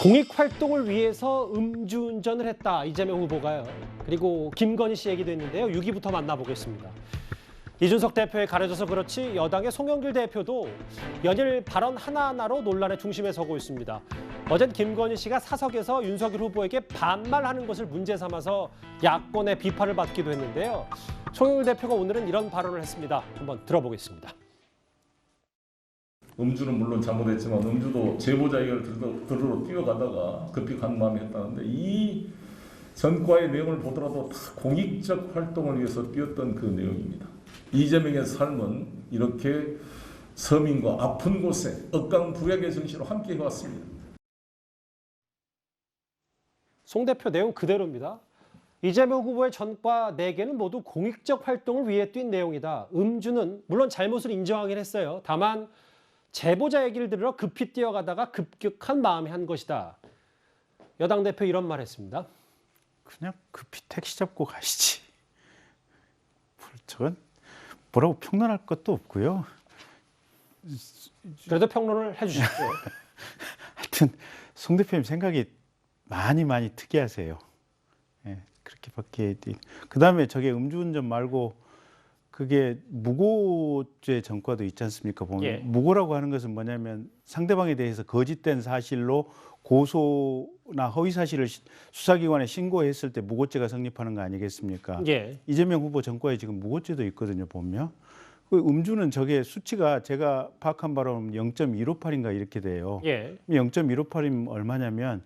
공익 활동을 위해서 음주운전을 했다. 이재명 후보가요. 그리고 김건희 씨 얘기도 있는데요. 6위부터 만나보겠습니다. 이준석 대표에 가려져서 그렇지 여당의 송영길 대표도 연일 발언 하나하나로 논란의 중심에 서고 있습니다. 어젠 김건희 씨가 사석에서 윤석열 후보에게 반말하는 것을 문제 삼아서 야권의 비판을 받기도 했는데요. 송영길 대표가 오늘은 이런 발언을 했습니다. 한번 들어보겠습니다. 음주는 물론 잘못했지만 음주도 제보자 얘기를 들으러 뛰어가다가 급히 간 마음이 했다는데 이 전과의 내용을 보더라도 다 공익적 활동을 위해서 뛰었던 그 내용입니다. 이재명의 삶은 이렇게 서민과 아픈 곳에 억강부약의 정신으로 함께 해왔습니다. 송 대표 내용 그대로입니다. 이재명 후보의 전과 4개는 모두 공익적 활동을 위해 뛴 내용이다. 음주는 물론 잘못을 인정하긴 했어요. 다만 제보자 얘기를 들으러 급히 뛰어가다가 급격한 마음에 한 것이다. 여당 대표 이런 말 했습니다. 그냥 급히 택시 잡고 가시지. 저건 뭐라고 평론할 것도 없고요. 그래도 평론을 해주십시오. 하여튼 송 대표님 생각이 많이 특이하세요. 예, 그렇게밖에. 그다음에 저게 음주운전 말고 그게 무고죄 전과도 있지 않습니까? 보면 예. 무고라고 하는 것은 뭐냐면 상대방에 대해서 거짓된 사실로 고소나 허위 사실을 수사기관에 신고했을 때 무고죄가 성립하는 거 아니겠습니까? 예. 이재명 후보 전과에 지금 무고죄도 있거든요. 보면 그 음주는 저게 수치가 제가 파악한 바로는 0.158인가 이렇게 돼요. 예. 0.158이면 얼마냐면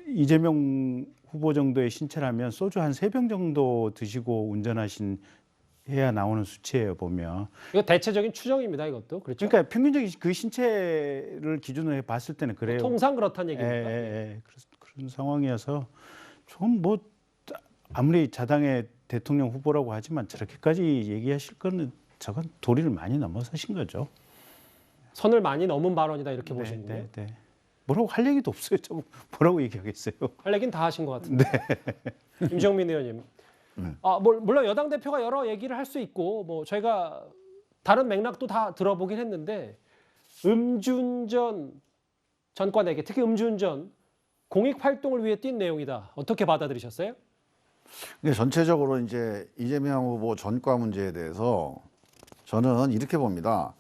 이재명 후보 정도의 신체라면 소주 한 3병 정도 드시고 운전하신 해야 나오는 수치예요, 보면. 이거 대체적인 추정입니다, 이것도. 그렇죠? 그러니까 평균적인 그 신체를 기준으로 해 봤을 때는 그래요. 통상 그렇다는 예, 얘기입니다. 예. 그런 상황이어서 좀 뭐 아무리 자당의 대통령 후보라고 하지만 저렇게까지 얘기하실 거는 저건 도리를 많이 넘어서신 거죠. 선을 많이 넘은 발언이다 이렇게 보시는 거예요? 네. 뭐라고 할 얘기도 없어요. 좀 뭐라고 얘기하겠어요. 할 얘기는 다 하신 것 같은데. 김정민 의원님. 물론 여당 대표가 여러 얘기를 할 수 있고 뭐 저희가 다른 맥락도 다 들어보긴 했는데 음주운전 전과 4개, 특히 음주운전 공익 활동을 위해 뛴 내용이다. 어떻게 받아들이셨어요? 근데 전체적으로 이제 이재명 후보 전과 문제에 대해서 저는 이렇게 봅니다.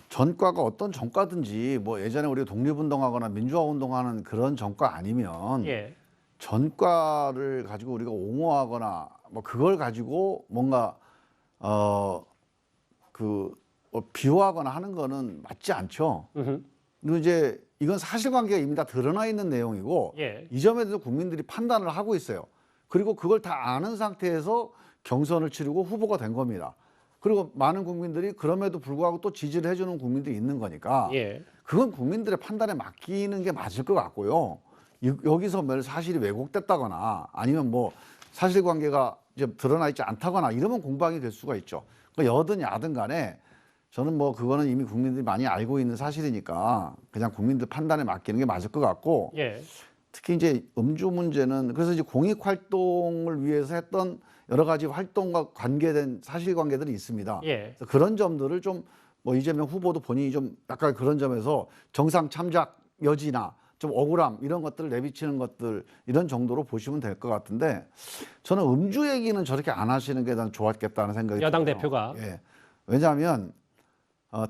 전과가 어떤 전과든지 뭐 예전에 우리가 독립운동하거나 민주화운동하는 그런 전과 아니면 예. 전과를 가지고 우리가 옹호하거나 뭐 그걸 가지고 뭔가 비호하거나 하는 거는 맞지 않죠. 그리고 이제 이건 사실관계가 이미 다 드러나 있는 내용이고 예. 이 점에 대해서 국민들이 판단을 하고 있어요. 그리고 그걸 다 아는 상태에서 경선을 치르고 후보가 된 겁니다. 그리고 많은 국민들이 그럼에도 불구하고 또 지지를 해주는 국민들이 있는 거니까 예. 그건 국민들의 판단에 맡기는 게 맞을 것 같고요. 여기서 뭐 사실이 왜곡됐다거나 아니면 뭐 사실관계가 이제 드러나 있지 않다거나 이러면 공방이 될 수가 있죠. 그러니까 여든 야든 간에 저는 뭐 그거는 이미 국민들이 많이 알고 있는 사실이니까 그냥 국민들 판단에 맡기는 게 맞을 것 같고 예. 특히 이제 음주 문제는 그래서 이제 공익 활동을 위해서 했던 여러 가지 활동과 관계된 사실관계들이 있습니다. 예. 그래서 그런 점들을 좀 뭐 이재명 후보도 본인이 좀 약간 그런 점에서 정상 참작 여지나 좀 억울함 이런 것들을 내비치는 것들 이런 정도로 보시면 될 것 같은데 저는 음주 얘기는 저렇게 안 하시는 게 난 좋았겠다는 생각이 여당 들어요. 대표가. 예. 왜냐하면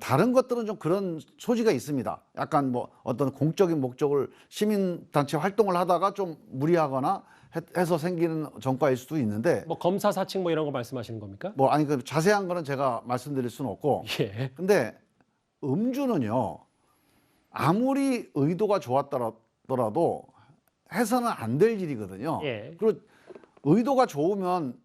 다른 것들은 좀 그런 소지가 있습니다. 약간 뭐 어떤 공적인 목적을 시민단체 활동을 하다가 좀 무리하거나 해서 생기는 전과일 수도 있는데 뭐 검사 사칭 뭐 이런 거 말씀하시는 겁니까? 뭐 아니 그 자세한 거는 제가 말씀드릴 수는 없고 예. 근데 음주는요 아무리 의도가 좋았더라도 해서는 안 될 일이거든요. 예. 그리고 의도가 좋으면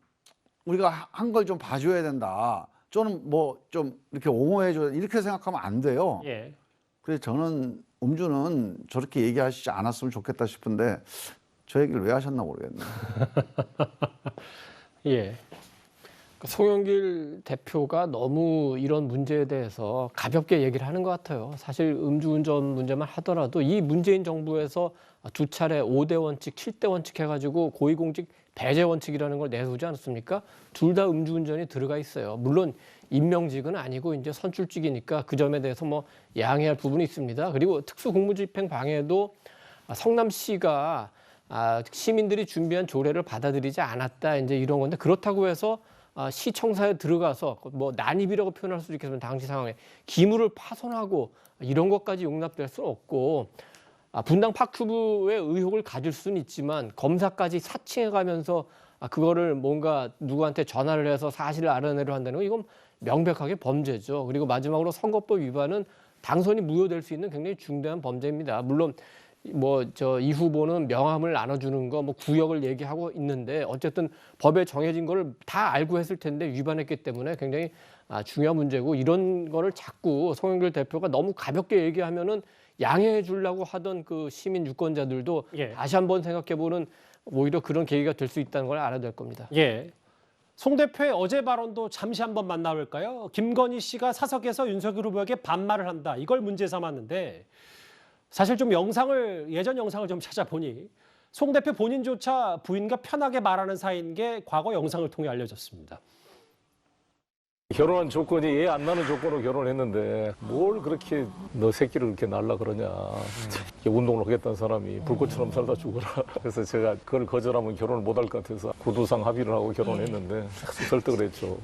우리가 한 걸 좀 봐줘야 된다. 저는 뭐 좀 이렇게 옹호해줘 이렇게 생각하면 안 돼요. 예. 그래서 저는 음주는 저렇게 얘기하시지 않았으면 좋겠다 싶은데 저 얘기를 왜 하셨나 모르겠네요. 예. 송영길 대표가 너무 이런 문제에 대해서 가볍게 얘기를 하는 것 같아요. 사실 음주운전 문제만 하더라도 이 문재인 정부에서 2차례 5대 원칙, 7대 원칙 해가지고 고위공직 배제 원칙이라는 걸 내세우지 않았습니까? 둘 다 음주운전이 들어가 있어요. 물론 임명직은 아니고 이제 선출직이니까 그 점에 대해서 뭐 양해할 부분이 있습니다. 그리고 특수공무집행 방해도 성남시가 시민들이 준비한 조례를 받아들이지 않았다 이제 이런 건데 그렇다고 해서 시청사에 들어가서 뭐 난입이라고 표현할 수도 있겠지만 당시 상황에 기물을 파손하고 이런 것까지 용납될 수는 없고 분당 파큐브의 의혹을 가질 수는 있지만 검사까지 사칭해가면서 그거를 뭔가 누구한테 전화를 해서 사실을 알아내려 한다는 건 이건 명백하게 범죄죠. 그리고 마지막으로 선거법 위반은 당선이 무효될 수 있는 굉장히 중대한 범죄입니다. 물론 뭐 이 후보는 명함을 나눠주는 거 뭐 구역을 얘기하고 있는데 어쨌든 법에 정해진 거를 다 알고 했을 텐데 위반했기 때문에 굉장히 중요한 문제고 이런 거를 자꾸 송영길 대표가 너무 가볍게 얘기하면은 양해해 주려고 하던 그 시민 유권자들도 예. 다시 한번 생각해보는 오히려 그런 계기가 될 수 있다는 걸 알아야 될 겁니다. 예. 송 대표의 어제 발언도 잠시 한번 만나볼까요? 김건희 씨가 사석에서 윤석열 후보에게 반말을 한다. 이걸 문제 삼았는데 사실 좀 예전 영상을 좀 찾아보니 송 대표 본인조차 부인과 편하게 말하는 사이인 게 과거 영상을 통해 알려졌습니다. 결혼한 조건이 애 안 낳는 조건으로 결혼했는데 뭘 그렇게 너 새끼를 그렇게 낳으려 그러냐. 운동을 하겠다는 사람이 불꽃처럼 살다 죽어라. 그래서 제가 그걸 거절하면 결혼을 못 할 것 같아서 구두상 합의를 하고 결혼했는데 설득을 했죠.